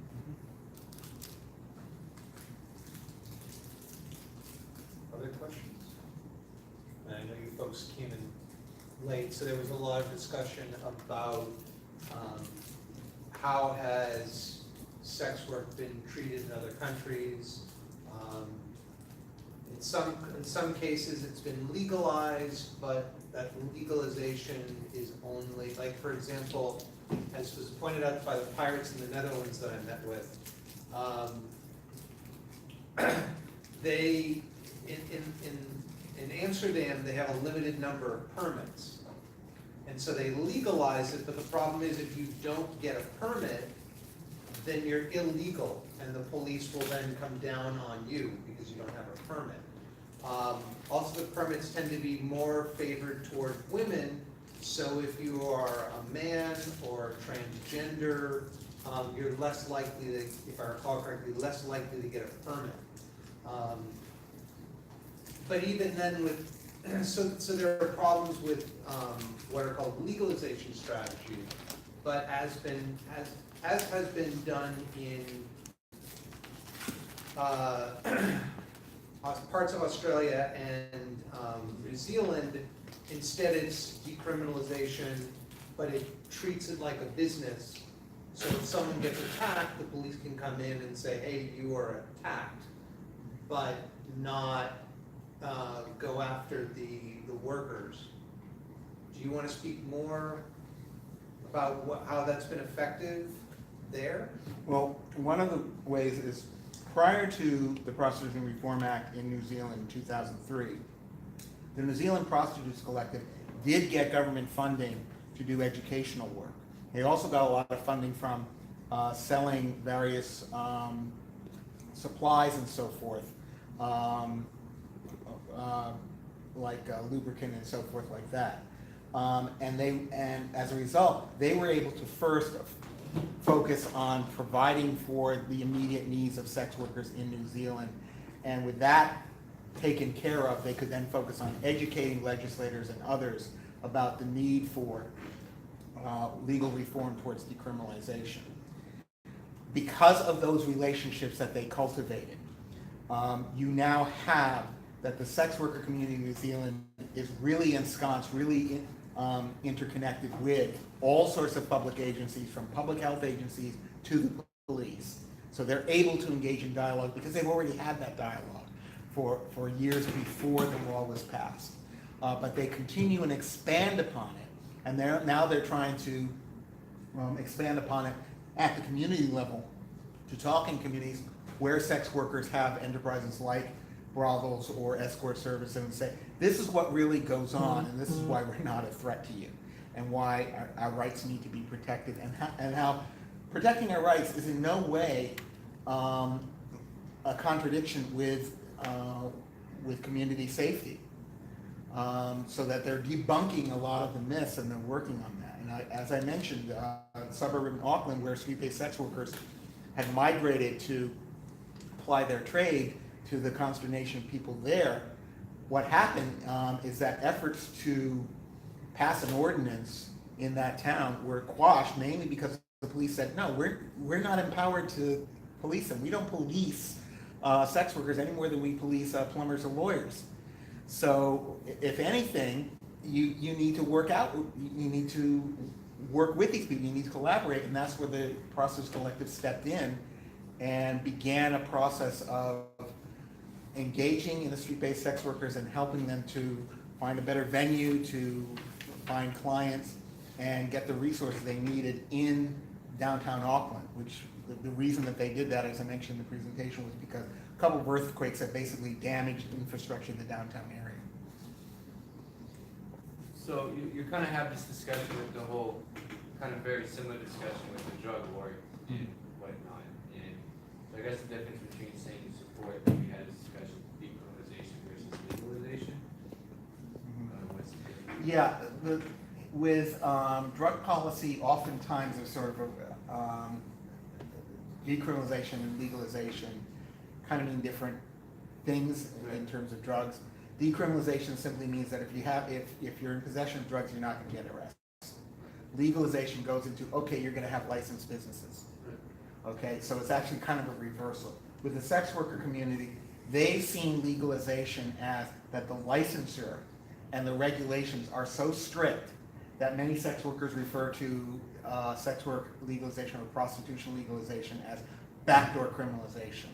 Other questions? And I know you folks came in late, so there was a lot of discussion about how has sex work been treated in other countries. In some cases, it's been legalized, but that legalization is only, like, for example, as was pointed out by the pirates in the Netherlands that I met with, they, in Amsterdam, they have a limited number of permits. And so they legalize it, but the problem is if you don't get a permit, then you're illegal, and the police will then come down on you because you don't have a permit. Also, the permits tend to be more favored toward women, so if you are a man or transgender, you're less likely to, if I recall correctly, less likely to get a permit. But even then with, so there are problems with what are called legalization strategies, but as has been done in parts of Australia and New Zealand, instead it's decriminalization, but it treats it like a business. So if someone gets attacked, the police can come in and say, hey, you are attacked, but not go after the workers. Do you want to speak more about how that's been effective there? Well, one of the ways is prior to the Prostitution Reform Act in New Zealand in 2003, the New Zealand Prostitutes Collective did get government funding to do educational work. They also got a lot of funding from selling various supplies and so forth, like lubricant and so forth like that. And as a result, they were able to first focus on providing for the immediate needs of sex workers in New Zealand. And with that taken care of, they could then focus on educating legislators and others about the need for legal reform towards decriminalization. Because of those relationships that they cultivated, you now have that the sex worker community in New Zealand is really ensconced, really interconnected with all sorts of public agencies, from public health agencies to the police. So they're able to engage in dialogue because they've already had that dialogue for years before the law was passed. But they continue and expand upon it. And now they're trying to expand upon it at the community level, to talk in communities where sex workers have enterprises like brothels or escort services, and say, this is what really goes on, and this is why we're not a threat to you, and why our rights need to be protected, and how protecting our rights is in no way a contradiction with with community safety. So that they're debunking a lot of the myths and they're working on that. And as I mentioned, suburban Auckland, where street-based sex workers had migrated to apply their trade to the consternation of people there, what happened is that efforts to pass an ordinance in that town were quashed, mainly because the police said, no, we're not empowered to police them. We don't police sex workers any more than we police plumbers or lawyers. So if anything, you need to you need to work with these people, you need to collaborate, and that's where the Process Collective stepped in and began a process of engaging in the street-based sex workers and helping them to find a better venue, to find clients, and get the resources they needed in downtown Auckland, which the reason that they did that, as I mentioned in the presentation, was because a couple of earthquakes that basically damaged infrastructure in the downtown area. So you kind of have this discussion with the whole, kind of very similar discussion with the drug war and whatnot. And so I guess the difference between saying you support, that we had a discussion, decriminalization versus legalization. What's the difference? Yeah, with drug policy, oftentimes there's sort of a decriminalization and legalization kind of mean different things in terms of drugs. Decriminalization simply means that if you're in possession of drugs, you're not going to get arrested. Legalization goes into, okay, you're going to have licensed businesses. Okay, so it's actually kind of a reversal. With the sex worker community, they've seen legalization as that the licensure and the regulations are so strict that many sex workers refer to sex work legalization or prostitution legalization as backdoor criminalization,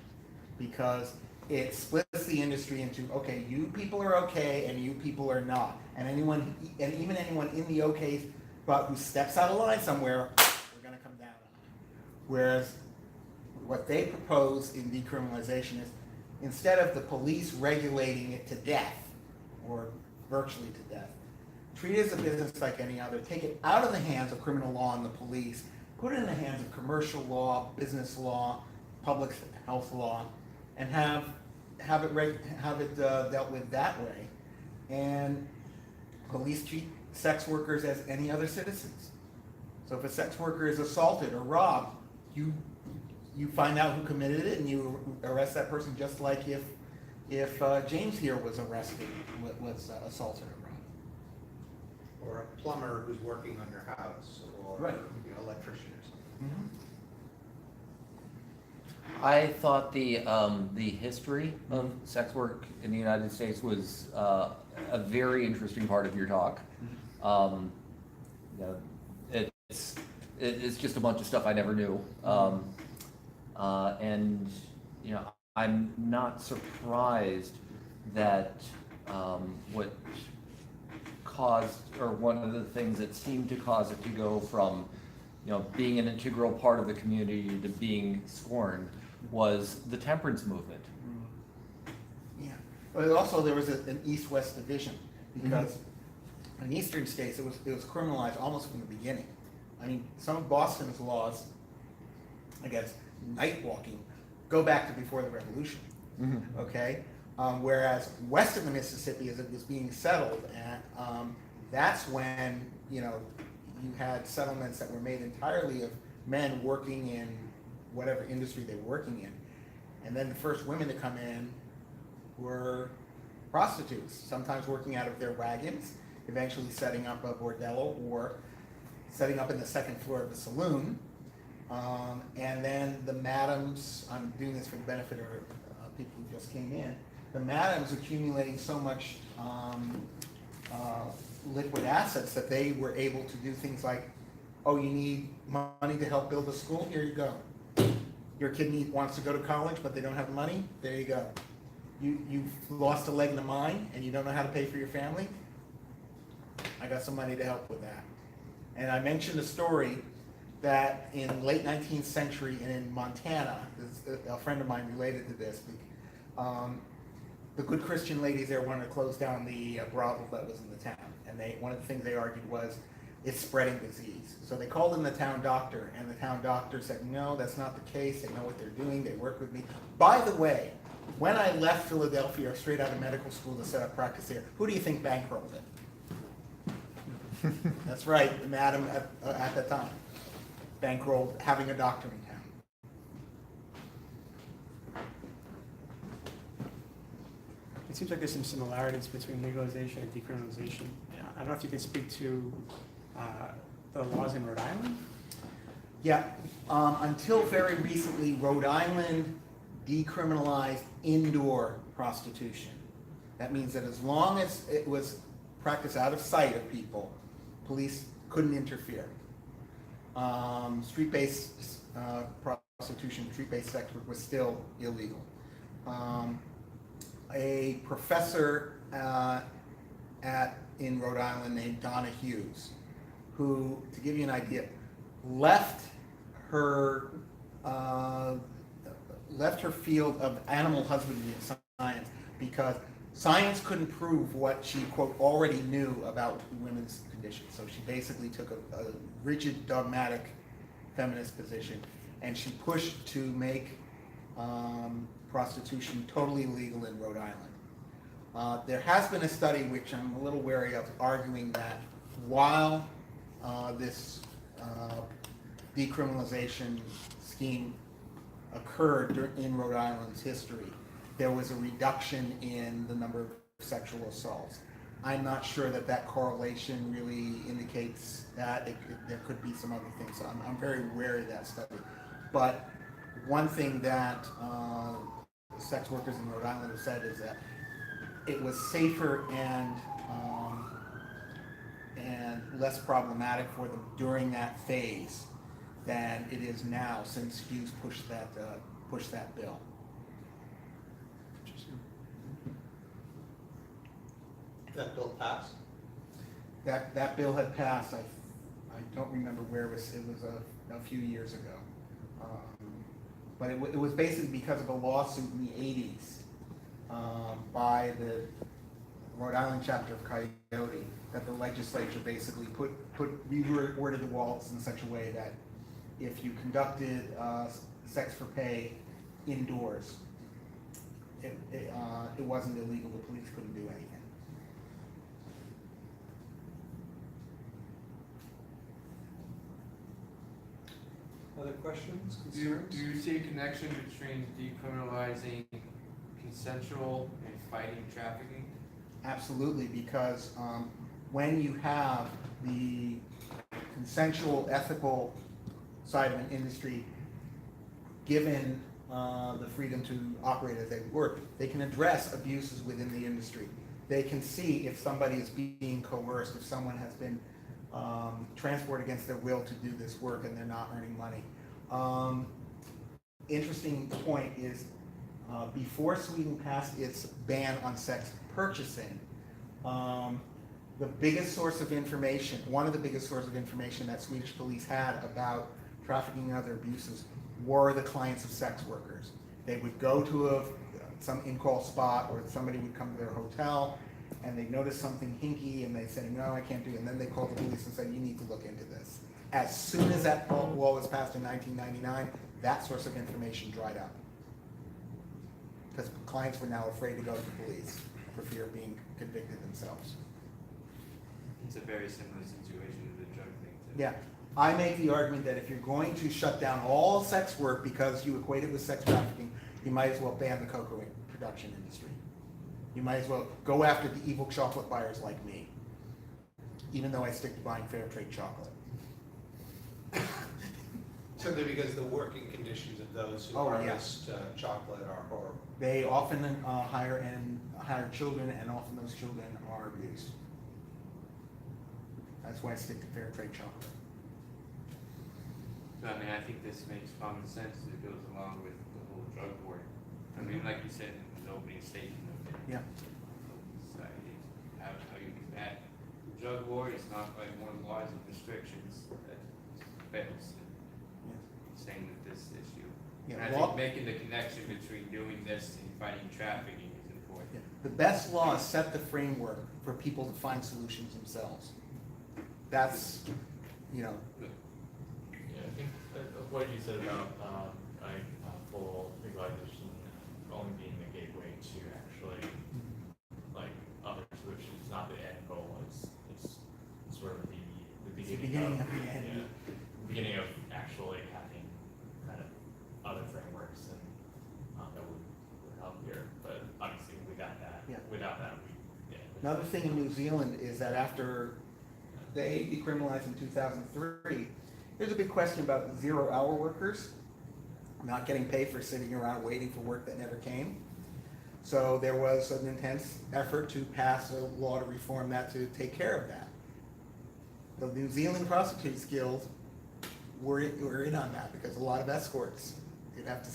because it splits the industry into, okay, you people are okay and you people are not, and even anyone in the okay but who steps out of line somewhere, we're going to come down on. Whereas what they propose in decriminalization is, instead of the police regulating it to death or virtually to death, treat it as a business like any other. Take it out of the hands of criminal law and the police, put it in the hands of commercial law, business law, public health law, and have it dealt with that way. And police treat sex workers as any other citizens. So if a sex worker is assaulted or robbed, you find out who committed it and you arrest that person, just like if James here was arrested, was assaulted or robbed. Or a plumber who's working on your house, or Right. Electrician or something. Mm-hmm. I thought the history of sex work in the United States was a very interesting part of your talk. You know, it's just a bunch of stuff I never knew, and you know, I'm not surprised that what caused, or one of the things that seemed to cause it to go from, you know, being an integral part of the community to being scorned was the temperance movement. Yeah, but also there was an east-west division, because in eastern states it was criminalized almost from the beginning. I mean, some of Boston's laws against night walking go back to before the Revolution. Okay, whereas west of the Mississippi, as it was being settled, and that's when you had settlements that were made entirely of men working in whatever industry they were working in. And then the first women to come in were prostitutes, sometimes working out of their wagons, eventually setting up a bordello or setting up in the second floor of the saloon. And then the madams, I'm doing this for the benefit of people who just came in, the madams accumulating so much liquid assets that they were able to do things like, oh, you need money to help build a school? Here you go. Your kid wants to go to college, but they don't have money? There you go. You've lost a leg in the mine and you don't know how to pay for your family? I got some money to help with that. And I mentioned a story that in late 19th century in Montana, a friend of mine related to this, the good Christian ladies there wanted to close down the brothel that was in the town. And one of the things they argued was, it's spreading disease. So they called in the town doctor, and the town doctor said, no, that's not the case, they know what they're doing, they work with me. By the way, when I left Philadelphia straight out of medical school to set up practice here, who do you think bankrolled it? That's right, the madam at the time bankrolled having a doctor in town. It seems like there's some similarities between legalization and decriminalization. Yeah, I don't know if you can speak to the laws in Rhode Island? Yeah, until very recently, Rhode Island decriminalized indoor prostitution. That means that as long as it was practiced out of sight of people, police couldn't interfere. Street-based prostitution, street-based sex work was still illegal. A professor in Rhode Island named Donna Hughes, who, to give you an idea, left her field of animal husbandry and science because science couldn't prove what she, quote, already knew about women's conditions. So she basically took a rigid, dogmatic feminist position, and she pushed to make prostitution totally illegal in Rhode Island. There has been a study, which I'm a little wary of, arguing that while this decriminalization scheme occurred in Rhode Island's history, there was a reduction in the number of sexual assaults. I'm not sure that that correlation really indicates that. There could be some other things. So I'm very wary of that study. But one thing that sex workers in Rhode Island have said is that it was safer and less problematic for them during that phase than it is now, since Hughes pushed that bill. That bill passed? That bill had passed. I don't remember where it was. It was a few years ago. But it was basically because of a lawsuit in the 80s by the Rhode Island chapter of Coyote that the legislature basically reworded the laws in such a way that if you conducted sex for pay indoors, it wasn't illegal. The police couldn't do anything. Other questions, Do you concerns? see a connection between decriminalizing consensual and fighting trafficking? Absolutely, because when you have the consensual, ethical side of an industry given the freedom to operate as they work, they can address abuses within the industry. They can see if somebody is being coerced, if someone has been transported against their will to do this work and they're not earning money. Interesting point is, before Sweden passed its ban on sex purchasing, the biggest source of information, one of the biggest sources of information that Swedish police had about trafficking and other abuses were the clients of sex workers. They would go to some in-call spot, or somebody would come to their hotel and they noticed something hinky and they said, no, I can't do it. And then they called the police and said, you need to look into this. As soon as that law was passed in 1999, that source of information dried up. Because clients were now afraid to go to the police for fear of being convicted themselves. It's a very similar situation to the drug thing too. Yeah, I make the argument that if you're going to shut down all sex work because you equate it with sex trafficking, you might as well ban the cocoa production industry. You might as well go after the evil chocolate buyers like me, even though I stick to buying fair trade chocolate. Simply because the working conditions of those who Oh, yeah. harvest chocolate are horrible. They often hire children, and often those children are abused. That's why I stick to fair trade chocolate. So, I mean, I think this makes common sense. It goes along with the whole drug war. I mean, like you said in the opening statement of it. Yeah. Society, how you combat the drug war is not like one of the laws of restrictions that fails. Same with this issue. Yeah, And I law- think making the connection between doing this and fighting trafficking is important. The best laws set the framework for people to find solutions themselves. that's, you know, Yeah, I think what you said about, full legalization only being the gateway to actually, like, other solutions, not the end goal, it's sort of the beginning of, beginning of the end. yeah, the beginning of actually having kind of other frameworks and, that would help here, but obviously without that, Yeah. yeah. Another thing in New Zealand is that after they decriminalized in 2003, there's a big question about zero-hour workers not getting paid for sitting around waiting for work that never came. So there was an intense effort to pass a law to reform that, to take care of that. The New Zealand Prostitutes Guild were in on that, because a lot of escorts, you'd have to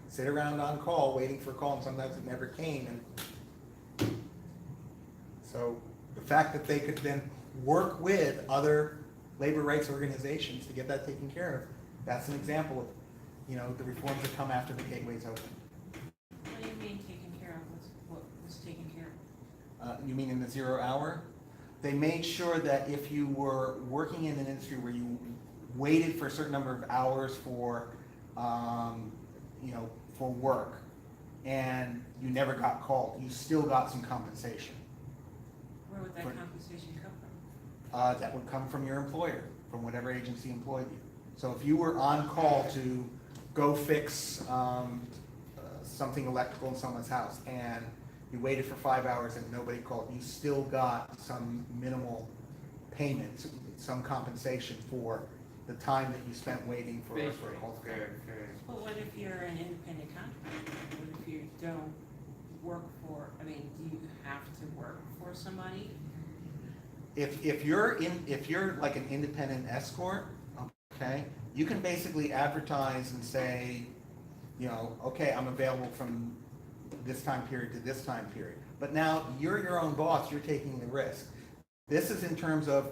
sit around on call, waiting for a call, and sometimes it never came. And so the fact that they could then work with other labor rights organizations to get that taken care of, that's an example of, you know, the reforms that come after the gateway's open. What do you mean taken care of? What was taken care of? You mean in the 0 hour? They made sure that if you were working in an industry where you waited for a certain number of hours for, you know, for work, and you never got called, you still got some compensation. Where would that For- compensation come from? That would come from your employer, from whatever agency employed you. So if you were on call to go fix something electrical in someone's house, and you waited for 5 hours and nobody called, you still got some minimal payment, some compensation for the time that you spent waiting for a call to come. Well, what if you're an independent contractor? What if you don't work for, I mean, do you have to work for somebody? If you're like an independent escort, okay, you can basically advertise and say, you know, okay, I'm available from this time period to this time period. But now you're your own boss, you're taking the risk. This is in terms of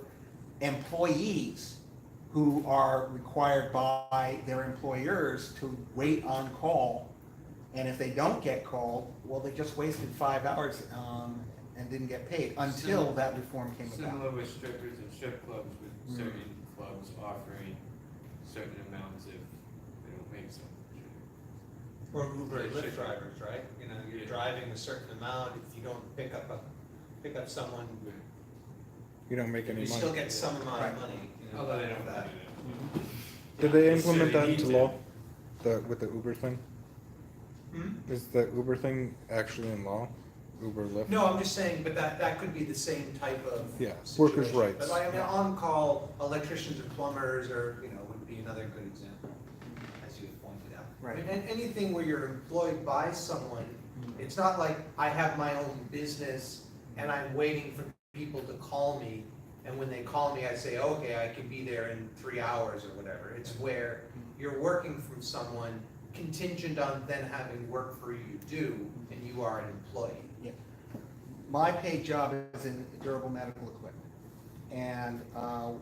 employees who are required by their employers to wait on call. And if they don't get called, well, they just wasted 5 hours and didn't get paid until that reform came about. Similar with strippers and strip clubs, with certain clubs offering certain amounts if they don't make so much. Or Uber and Yeah, Lyft sure. drivers, right? You know, you're Yeah. driving a certain amount, if you don't pick up someone, You don't make any you money. still get some amount Right. of money, you know. Although they don't that. do Did they Yeah, implement so that they into need to. law? With the Uber thing? Hmm? Is the Uber thing actually in law? Uber, Lyft? No, I'm just saying, but that could be the same type of Yeah, workers' situation. rights. But like, I mean, on-call electricians or plumbers or, you know, would be another good example, as you had pointed out. Right. And anything where you're employed by someone, it's not like I have my own business and I'm waiting for people to call me, and when they call me, I say, okay, I can be there in 3 hours or whatever. It's where you're working from someone contingent on then having work for you to do, and you are an employee. My paid job is in durable medical equipment. And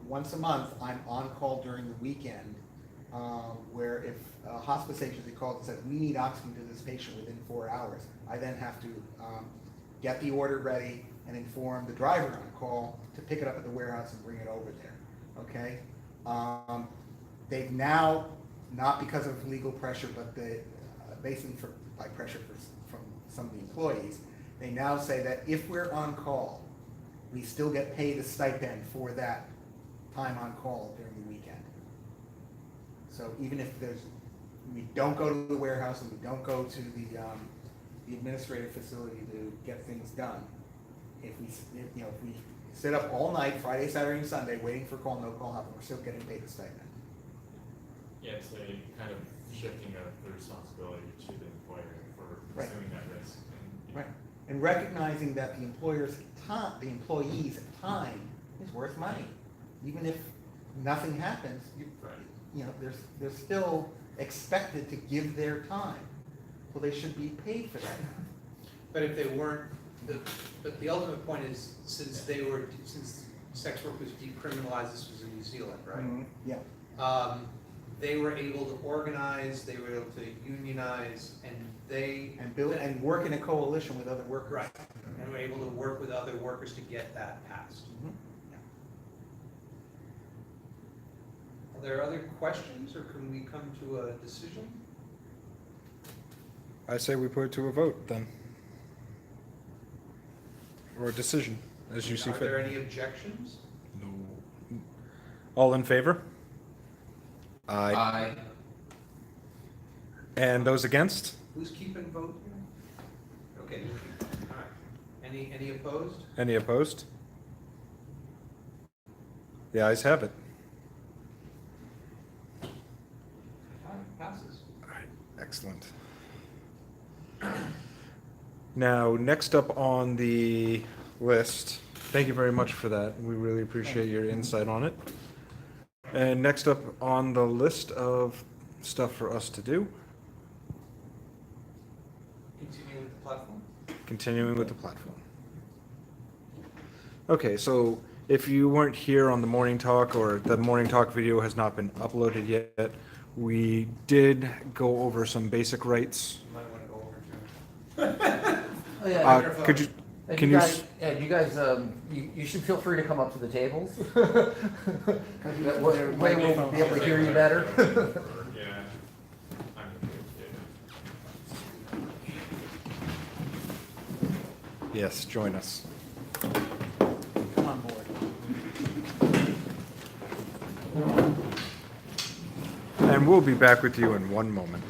once a month, I'm on call during the weekend, where if a hospice agency calls and says, we need oxygen to this patient within 4 hours, I then have to get the order ready and inform the driver on call to pick it up at the warehouse and bring it over there, okay? They've now, not because of legal pressure, but basically by pressure from some of the employees, they now say that if we're on call, we still get paid a stipend for that time on call during the weekend. So even if we don't go to the warehouse and we don't go to the administrative facility to get things done, if we sit up all night, Friday, Saturday, and Sunday, waiting for call, no call happen, we're still getting paid a stipend. Yeah, it's a kind of shifting of the responsibility to the employer for Right. assuming that risk. And, Right. And recognizing that the employer's time, the employee's time is worth money. Even if nothing happens, Right. they're still expected to give their time. So they should be paid for that. But if they weren't, but the ultimate point is, since sex work was decriminalized, this was in New Zealand, right? Yeah. They were able to organize, they were able to unionize, and And build and work in a coalition with other workers. right, and were able to work with other workers to get that passed. Mhm. there other questions, or can we come to a decision? I say we put it to a vote then. Or a decision, as you see Are there fit. any objections? No. All in favor? Aye. Aye. And those against? Who's keeping vote here? Okay, all right. Any opposed? Any opposed? The ayes have it. All right, passes. Excellent. Now, next up on the list, thank you very much for that. We really appreciate your insight on it. And next up on the list of stuff for us to do, Continue with the platform. continuing with the platform. Okay, so if you weren't here on the morning talk, or the morning talk video has not been uploaded yet, we did go over some basic rights. You might want to go over to. Oh, yeah. Could you, And can you you, guys, and you guys, you should feel free to come up to the tables. That way we'll be able to hear you better. Yeah. I'm good, yes, join us. Come on board. And we'll be back with you in one moment.